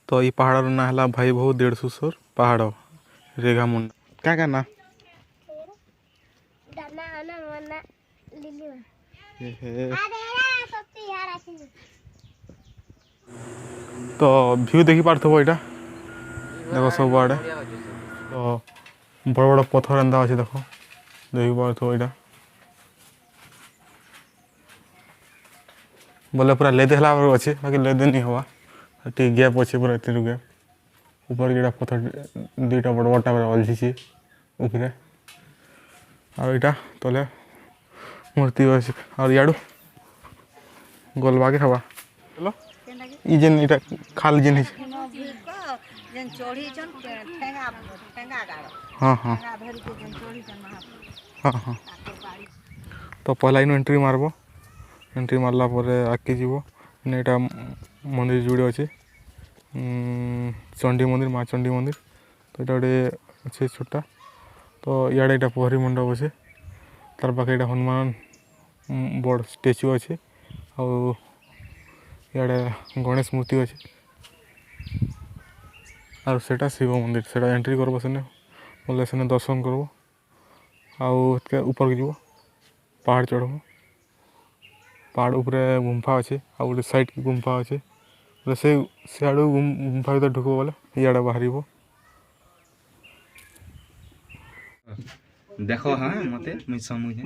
तो ये पहाड़ ना है भाई बहु 150 पहाड़ रेगामुंडा क्या ना तो व्यू देखी पार्थो यहाँ देख सब आड़े तो बड़ बड़ पथर एंता अच्छे देख देखी पार्थो यहाँ बोले पूरा लेदे हला अच्छे बाकी लेदे नहीं हवा टी गैप अच्छे पूरा एत गैप ऊपर जो पथर दुईटा बड़ बड़ा अलझी ऊपर और यहाँ तले मूर्ति अच्छे और याडू गलबागे हवा चलो जेन इटा खाल जेन हाँ हाँ हाँ हाँ तो पहला इन एंट्री मारब एंट्री मारला आगे जीव यहाँ मंदिर जोड़े अच्छे चंडी मंदिर माँ चंडी मंदिर तो यहाँ गोटे अच्छे छोटा तो इे यहाँ पोखरी मंडप अच्छे तार पाखे यहाँ हनुमान बड़ स्टेच्यू अच्छे और इे गणेश मूर्ति अच्छे और सेटा शिव मंदिर सेटा एंट्री करब सेने बोले सेने दर्शन करब आउ ऊपर जीव पहाड़ चढ़ब पहाड़ उपरे गुंफा अच्छे आ गोटे साइड की गुंफा अच्छे से आड़ गुंफा भीतर ढुकब बोले इे बाहर देखो हाँ मते मुझ समझे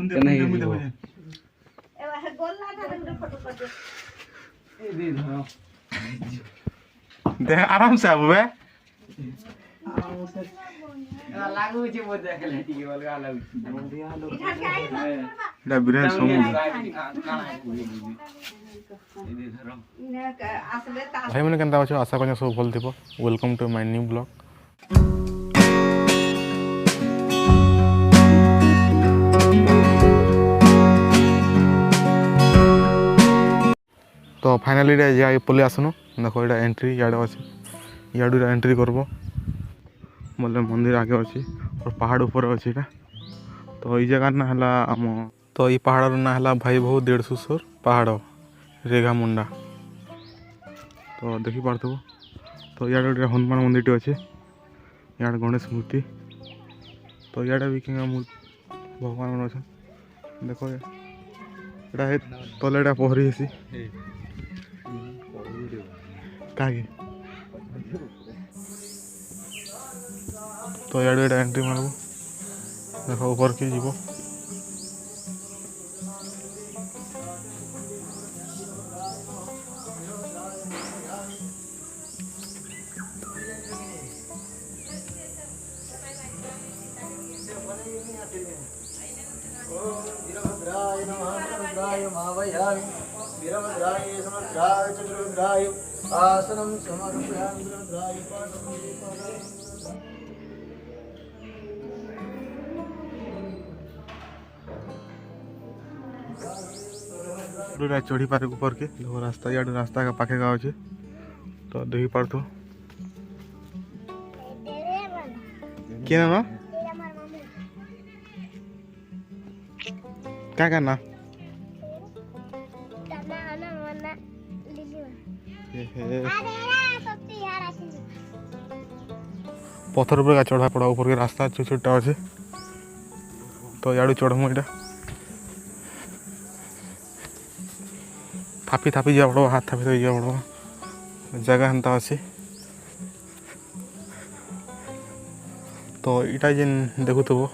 देख आराम से आबू बे लागू जे वो देख ले टी अलगा लागू एटा बिरेन समूह भाई मैंने केनता अच्छे आशा कर सब भल थो welcome to my new blog तो फाइनाली जा पलि आसनु देख यहाँ एंट्री इे अच्छे इडू एंट्री करब बोले मंदिर आगे अच्छी और पहाड़ ऊपर अच्छे यहाँ तो ये जगह ना है आम तो ये पहाड़ ना है भाई बहु 150 पहाड़ रेगामुंडा तो देखी पार्थो तो इे गोटे हनुमान मंदिर टे अच्छे इे गणेश मूर्ति तो इे भी क्या भगवान मन अच्छा देख यहाँ तले पोखरी हेसी कहीं तो इे एंट्री मारब देख ऊपर के जीव आसनं समर्पयामि रुद्राय चढ़ी पारे ऊपर के देखो रास्ता इे रास्ता का पाखे गाँव अच्छे तो देखी पार्थो क्या ना क्या करना पत्थर ऊपर चढ़ा पड़ा ऊपर के रास्ता छोटा अच्छे तो इे चढ़मु यहाँ थापी थापी जा पड़ो हाथ थापी थापी जा पड़ो जगह हेन्ता अच्छे तो यहाँ जेन देखुव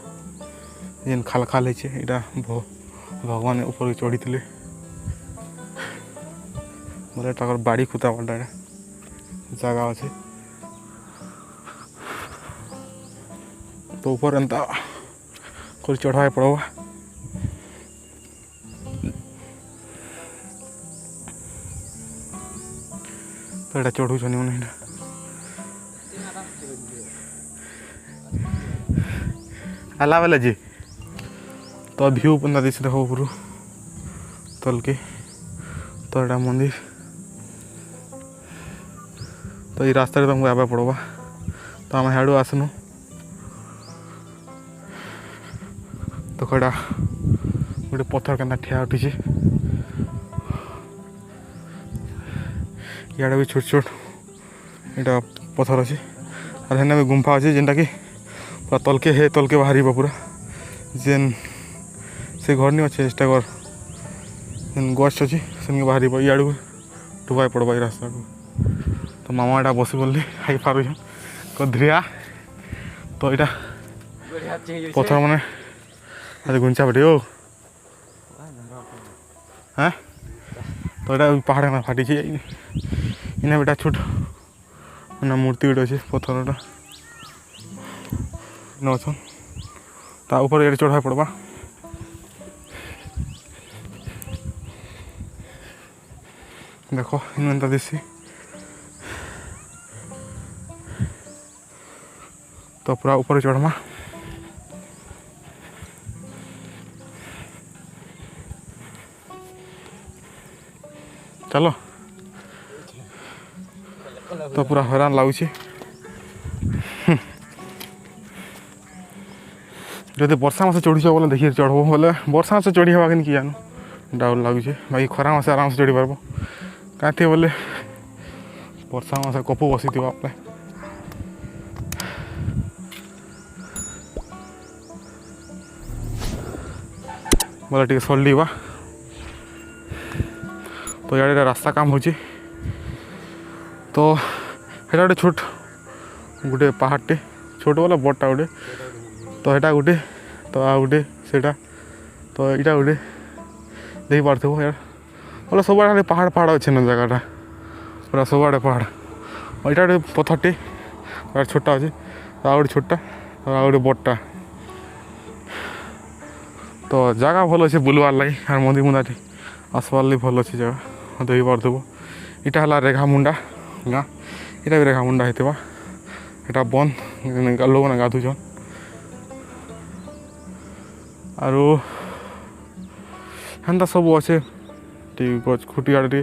जेन खाल खाल है भगवान ऊपर चढ़ी थे बोले बाड़ी खुता वाला जगह अच्छे तो ऊपर एंता कर चढ़ाई पड़वा तो यहाँ चढ़ू मैंने आला वाला जी तो व्यू बंदा दिस देखो ऊपर तल के तो यहाँ मंदिर तो ये रास्ता तुमको आवा पड़वा तो आम हाड़ू आसनु तो कड़ा गोटे पत्थर के ठिया उठी इे भी छोट छोट এটা পথর আছে আর হেনে भी गुम्फा আছে যেটা কি পুরা তলকে বাহারিব পুরা যেন ସେ ଘର ନି ଅଛେ ଷ୍ଟାଗର ଯେନ୍ ଗଛ ଅଛି ସେନ୍କେ ବାହାରିବ ଇଆଡ଼ୁ ଡୁବାଇ ପଡ଼ବା ଏଇ ରାସ୍ତାକୁ ତ ମାମା ଏଇଟା ବସି ବୋଲିଲି ଖାଇପାରୁଛନ୍ କଦ୍ରିଆ ତ ଏଇଟା ପଥର ମାନେ ଆଜି ଗୁଞ୍ଚା ପଟେ ଓ হ্যাঁ তো এটা ওই পাহাড়ে না ফাটিছে ইনা বেটা ছোট মানে মূর্তি গোটে আছে পথরটা ইনে অছন তা উপরে এড়ে চড়া পড়বা দেখো ইনমেন্টা দিছি তো পুরা উপরে চড়মা चलो तो पूरा हैरान लगुच जदि वर्षा मास चढ़ुच बोले देखिए चढ़ब बोले वर्षा मास चढ़ी हवा कि जानू डाउट लगुचे बाकी खरा मास आराम से चढ़ी पार्ब कहीं बोले वर्षा मास कपु बसी पे बोले टे सल्लीवा तो यार रास्ता काम हो तो हेटा गोटे छोट गोटे पहाड़टे छोट बोला बड़टा गोटे तो हेटा गोटे तो आ गोटे सेटा तो यहाँ गोटे देख पार्थ्व यार बोला सब आड़े पहाड़ पहाड़ अच्छे ना जगहटा पूरा सब आड़े पहाड़ और यहाँ गोटे पथरटे यार छोटा अच्छे तो आ गोटे छोटा तो आ गोटे बड़टा तो जगह भल अच्छे बुलवार लगे यार मंदिर मुंदाटे आसबार लगे भल अच्छे जगह देख पार्थ्व इटा है रेखामुंडा गाँ यहाँ भी रेखामुंडा होता यहाँ बंद लोग मैंने गाधुन आरो हेन्ता सब अच्छे गच खुटी आड़े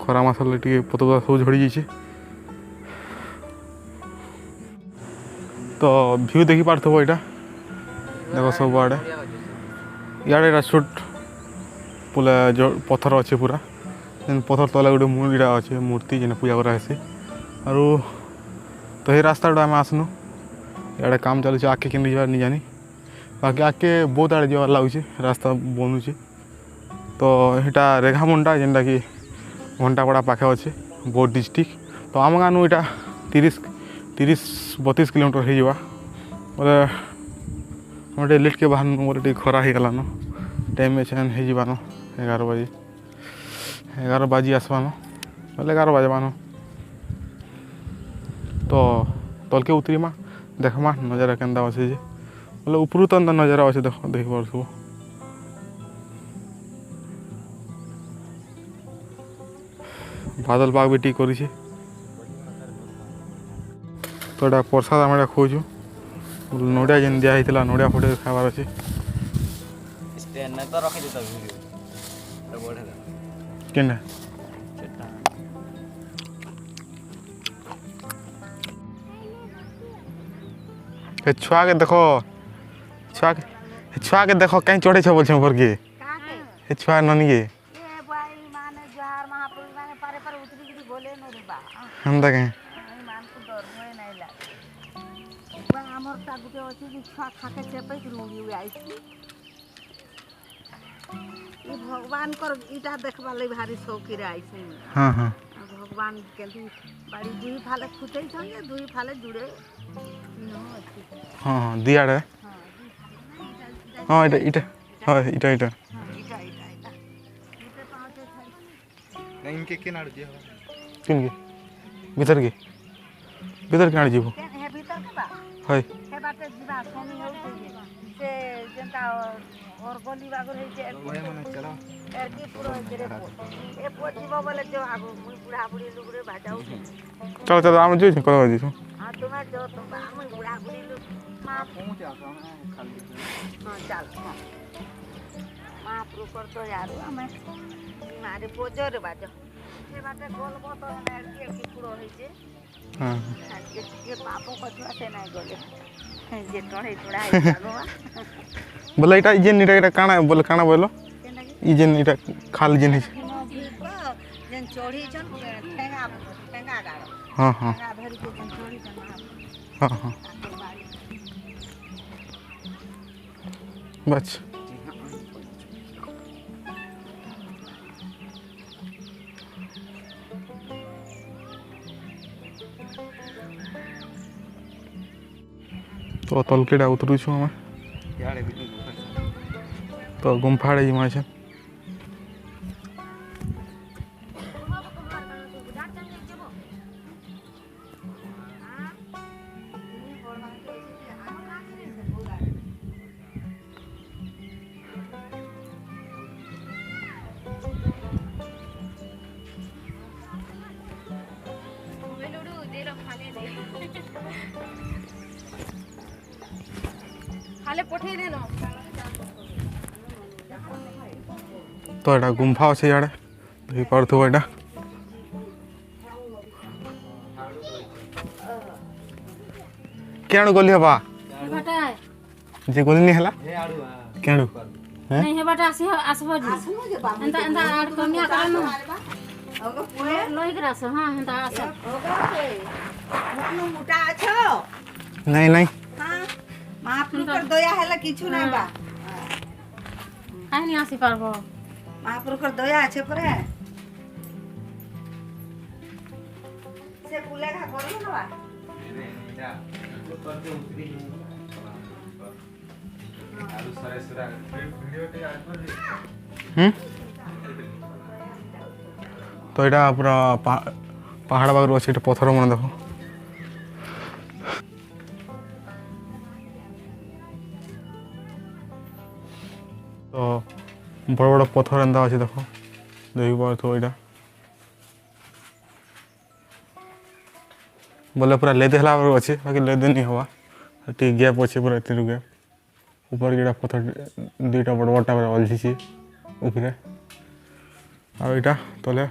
खरा मसल पत सब झड़ी जाइए तो व्यू देखी पार्थ्व यहाँ देख सब आड़े इे छोट बोले जो पथर अच्छे पूरा जेन पथर तले गोटे मूर्ति अच्छे मूर्ति जेन पूजा करासी आरो तो ये रास्ता आम आसनु इे काम चलुचे आगे के नहीं जानी बाकी आगे बहुत आड़े जबार लगुचे रास्ता बनुचे तो यहाँ रेखामुंडा जेनटा कि घंटापड़ा पाखे अच्छे बौद्ध डिस्ट्रिक्ट तो आम गाँव यहाँ 30-32 किलोमीटर हो बोले हम लेट के बाहर बोले खरा हो गलान टाइम चेन हो 11 बजे आसबान बोले 11 बजबान तो तलके उतरीमा देखमा नजारा केन्दा अच्छे बोले उपरू तो नजारा अच्छे देख पार्थ्व बादल पाग भी ठीक कर तो यहाँ प्रसाद आम खोजु नड़िया जेन दिया नड़िया फटे खाबार अच्छे केना छुआ के देखो छुआ के देखो कहीं चढ़े छ बोल ऊपर के छुआ ननी के हमदा के भगवान कर इटा देखबा ले भारी शौकीर आइसी हां हां भगवान के बाड़ी दुई फाले खुचै छन दुई फाले जुड़े हां हां दियाड़े हां इटा हां इटा इनके के नाड़ दिया किन के भीतर के नाड़ जीवो हे भीतर के बा हाय हे बाटे जीवा सोनी हो से जनता और गोली बागर है जे ओहे माने चला एर की पूरा जरे ए पोजीबो बोले जो आगो मुई बुढ़ा बुढ़ी लुगरे भाजाऊ चल आम जो करा दिसु हां तुम्हें जो तुम मुई बुढ़ा बुढ़ी लुग मां पहुंच आसा खाली हां चल मां ऊपर तो यार हमें मारे पोजर बाजो से बाटे गोल बोतो ने एर की पूरा है जे हां ये पापो कछुआ से नहीं गले जे टणे टुड़ा है जागवा बोले इटा जेन इटा काना बोले काना बोलो ई जेन इटा खाल जेन है जेन चोड़ी जन ठेंगा गाड़ो हाँ हाँ धरी के चोरी के हाँ हाँ बस तो तलकेटा उतरुछु आम यार भी तो गुम्फा आड़े जिमा छे खाले पठेई देनो तो एटा गुम्फा अच्छे इे देख पार्थो एटा क्या गली हवा हेबाटा जे गली नहीं हला हे आड़ू क्या नहीं हेबाटा आसबो जी एंता एंता आड़ कमिया करनो लोही ग्रास हां एंता आस मोटा अछो नहीं नहीं हां महाप्रभु कर दया हैला किछु नहीं बा काहे नहीं आसी पारबो महाप्रभु कर दया আছে পরে से पुले घा करलो ना बा এটা তো করতে উতরি आलू सारे सुरा वीडियो टे आकर तो यहाँ पूरा पहाड़ बागर अच्छे पथर मन देख तो बड़ बड़ पथर एंता अच्छे देख देख पार यहाँ बोले पूरा लेदे हला अच्छे बाकी लेदे नहीं हवा टी गैप अच्छे पूरा एत गैप ऊपर जो पथर दुईटा बड़ बड़ा अलझी ऊपर आईटा तले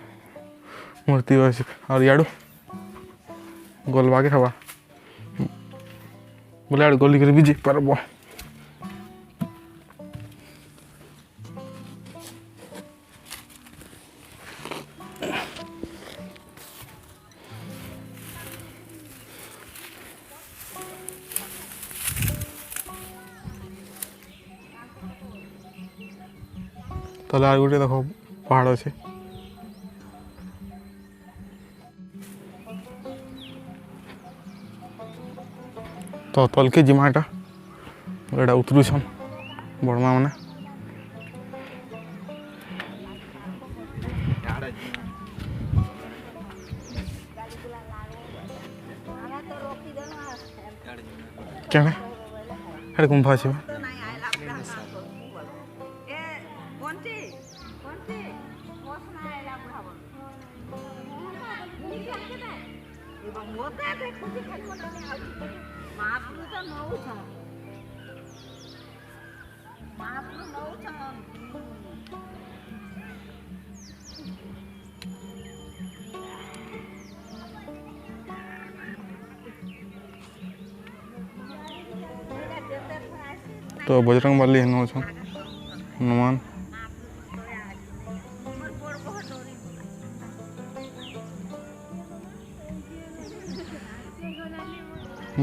मूर्ति अच्छे और याडू गलबागे हवा बोले यार गली कर भी जी पारब तले आर गोटे देख पहाड़ अच्छे तो तलके जिमा एटा उतरुछन बड़मा मैंने क्या है गुम्फा अच्छे तो नहीं आइला ए कोनची कोसना आइला बुढ़ाबो एवं मोते देखो जी खाली मोते नहीं आउ महाप्रभु तो नौ छ महाप्रभु नौ छ तो बजरंग बली हेन अच्छा हनुमान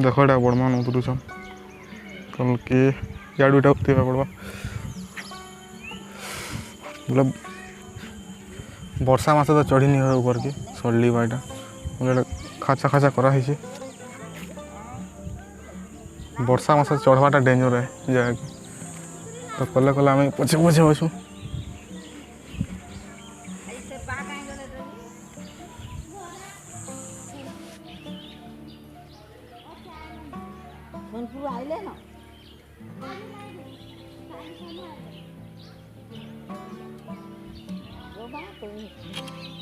देख एटा बड़मान उतरुछन कल के याडू एटा उतरवा पड़वा मतलब वर्षा मास तो चढ़ी नहीं हो ऊपर के सड़ली बाटा बोले खाचा खाचा करा है वर्षा मास चढ़वाटा डेंजर है जाके तो कले कले आम पछे पछे बसू ऐसे बा काहे गले रे सोनपुर आइले ना ओ बा तो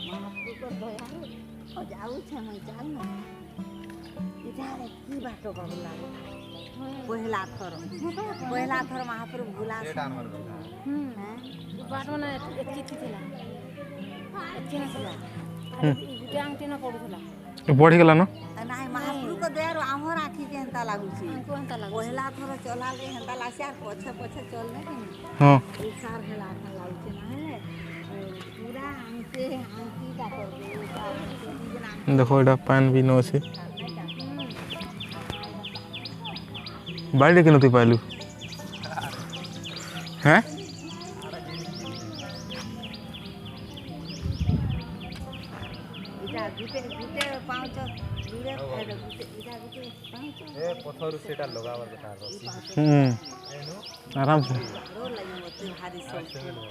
महाप्रभु को दया हो जाऊ छे मैं चाल ना इधारे की बातो बबला पहिला थर महाप्रभु भुला এটা আমার কথা बाट माने एति थिला एति नथिला गुटे आंटी न पडुथला बढ़ी गला ना नाही महाप्रभु को दया रो हमर आखी के हंता लागु छी को हंता लागु पहिला थर चला ले हंता लासिया पछे पछे चलने के हाँ ई सार हेला लागु छी ना पूरा हमसे हमकी का करबे देखो एटा पान भी न अछि बाड़ी के नती पाइलु हैं इटा गुटे गुटे पाँच दूरे गुटे इटा गुटे पाँच ए पथर सेटा लगावर कथा रसी आराम से रो लगे मते भारी सब झाड़ो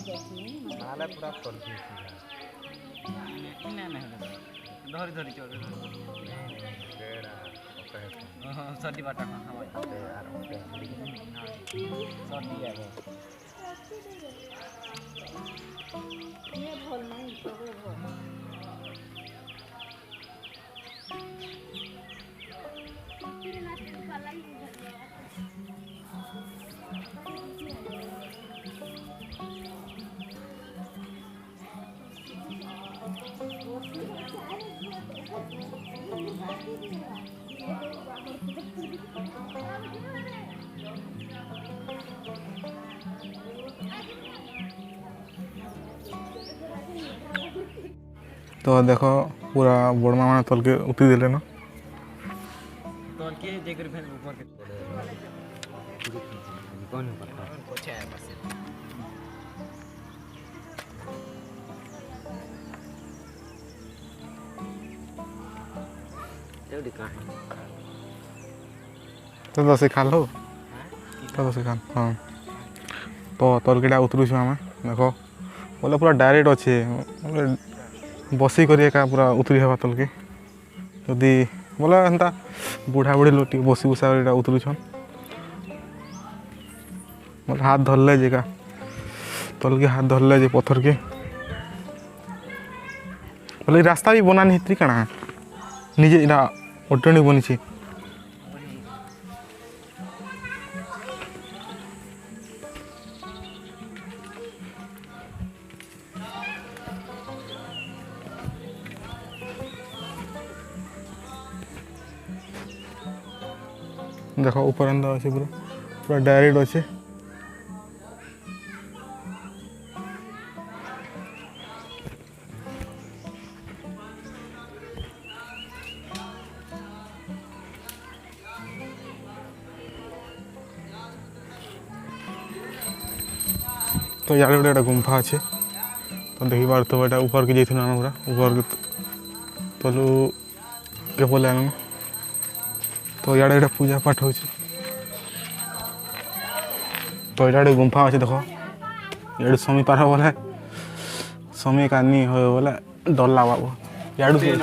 देखनी नाले पूरा कर दी ना ना धरी धरी चोर केड़ा ओके सर्दी बाटा खा भाई यार ओके सर्दी है वो ये बोल नहीं सब बोल तो देखो पूरा बड़मा माने तल के उती देले न तो के जेकर फैन ऊपर के कौन पता कुछ है बस एवढी काय तो सिखा लो तो सिखा हाँ तो तलकेटा उतरुछु आमे देखो बोले पूरा डायरेक्ट अच्छे बोले बसी करी एका पूरा उतरी हेबा तलके जदि बोले एंता बुढ़ा बुढ़ी लोग बसी बुसा एटा उतरुछन बोले हाथ धरले जेका तलके हाथ धरले जे पत्थर के बोले रास्ता भी बनानी हितरी काना निजे इना ओटणी बनिछि देखो ऊपर अंदर अच्छे पूरा पूरा डायरेक्ट अच्छे तो यार गोटे गुंफा अच्छे तो देखी पार तो एटा ऊपर के जाइथिन हम पूरा ऊपर के तलु के बोले आन तो यार एटा पूजा पाठ होछि तो एटा गुंफा अच्छे देखो यार समय पार बोले समय कानी हो बोले डर लागबो याडू से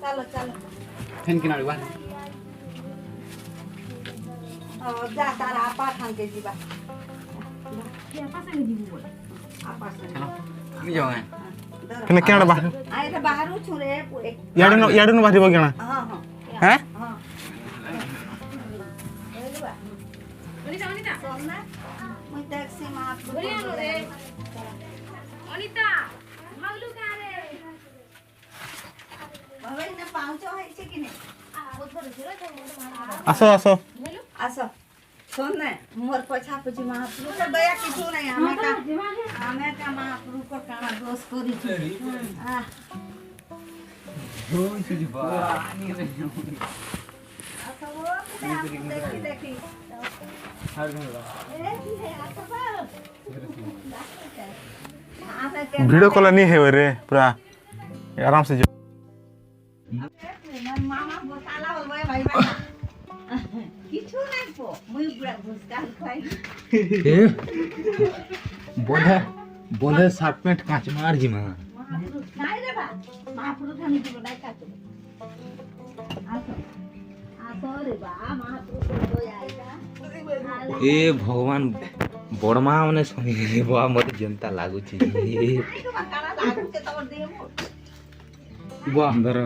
चलो चलो फैन किनारे बा जा तारा आपा खान के जीवा आपा से मी जाओ है कने केना बाहर आ एटा बाहर छु रे पूरे याडू न बाहर केना हां हां हैं हां एलुआ अनिता अनिता सोना मैं टैक्सी में आप बोलिए नो रे अनिता भागलू का रे भवे ने पाउचो है छे कि नहीं आसो आसो आसो सुन ने मोर पछा पछी महाप्रभु को दया किछु नहीं हमें का महाप्रभु को काना दोष करी छी आ हो छी बा आसो वो देखी देखी हर दिन बा ए की है आसो बा वीडियो कॉल नहीं है रे पूरा आराम से जो मामा बोताला होलबे भाई भाई किछु नहीं पो मुई बुरा भुसका खाई बोले बोले शर्ट पैंट काच मार जी मां महाप्रभु नहीं रे बा महाप्रभु खानी की बनाई काटो आसो आसो रे बा महाप्रभु को दो आईगा ए भगवान बड़मा माने सुनी बा मते जनता लागु छी काना लागू के तोर देमो बा अंदर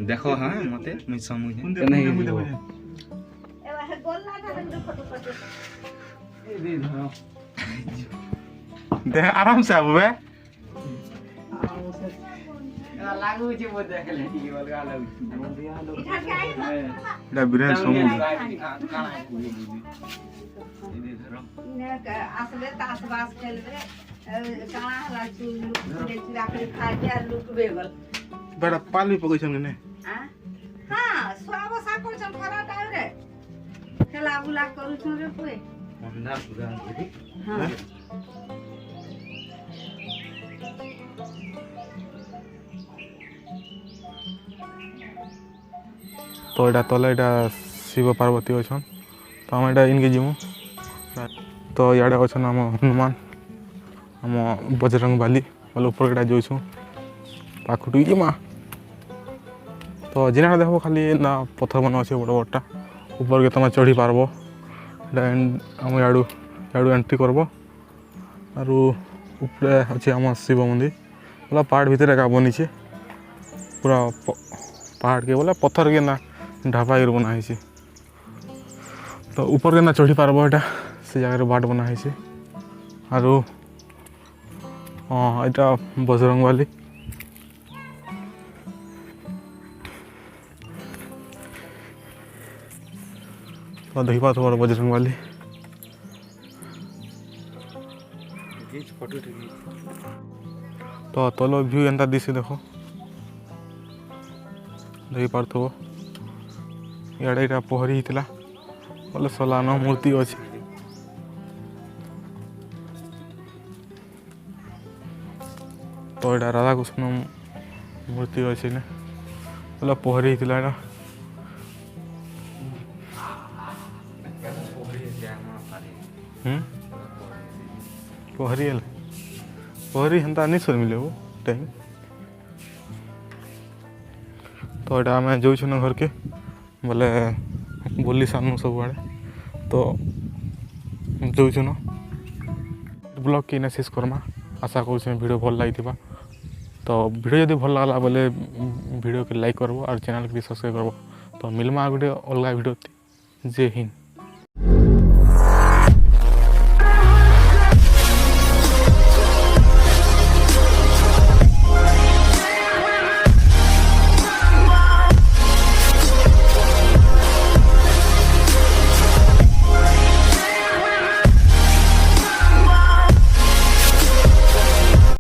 देखो हां मते मैं समझ नहीं एवा है गोलना का फोटो फोटो ए दे धरो देख आराम से आबू बे आओ ଲାଗୁଛି ବୋଧେ ଦେଖିଲେ ଟିକେ ଅଲଗା ଲାଗୁଛି ଏଠାକେ ଆଇନ ଏଇଟା ବିରେନ୍ ସମୁଦ୍ର আসলে তাস বাস খেলবে কাଣା হলা চুরা করে খাইতে আর লুকবে গল বেটা পাল ବି ପକେଇଛନ୍ କି ନାଇଁ হ্যাঁ সোয়া বসা করছন খরা টাইমরে খেলা বুলা করুছন রে পুয়ে ଅଣ୍ଡା ପୁରା ଆଣିଥିଲି। হ্যাঁ ତ ଏଇଟା ତଲେ ଏଇଟା ଶିବ ପାର୍ବତୀ ଅଛନ୍ ତ ଆମେ ଏଇଟା ଇନ୍କେ ଯିମୁ ତ ଇଆଡ଼େ ଅଛନ୍ ଆମ ହନୁମାନ ଆମ ବଜରଙ୍ଗ ବାଲି ବୋଲେ ଉପରକେ ଏଇଟା ଯାଉଛୁଁ ପାଖକୁ ଯିମା ତ ଜିନାଟା ଦେଖବ ଖାଲି ନା ପଥର ମାନେ ଅଛେ ବଡ଼ ବଡ଼ଟା ଉପରକେ ତମେ ଚଢ଼ି ପାରବ ଏଇଟା ଆମ ଇଆଡ଼ୁ ଏଣ୍ଟ୍ରି କରବ ଆରୁ ଉପରେ ଅଛି ଆମ ଶିବ ମନ୍ଦିର ବୋଲେ ପାହାଡ଼ ଭିତରେ ଏକା ବନିଛେ ପୁରା ପାହାଡ଼କେ ବୋଲେ ପଥରକେ ନା ढाबा कर बना है तो ऊपर के ना चढ़ी पारब एटा से जगह बाट बना है आरो हाँ एटा बजरंग वाली तो देखी पाथ बजरंग वाली तो तल व्यू एंता दिशे देख देखी पार्थव इे यहाँ पहरी होता बोले सलान मूर्ति अच्छे तो यहाँ राधाकृष्ण मूर्ति अच्छे बोले पहरी होता यहाँ पहरी है पहरी हेन्ता नहीं सर मिले वो टाइम तो यहाँ आम जाऊँ ना घर के बोले बुली सानू सब आड़े तो जाऊँ न ब्लॉग के शेष करमा आशा कर वीडियो भल लगी तो वीडियो जब भल लगला बोले वीडियो के लाइक करबो और चैनल के भी सब्सक्राइब करबो तो मिलमा गोटे अलग वीडियो जय हिंद।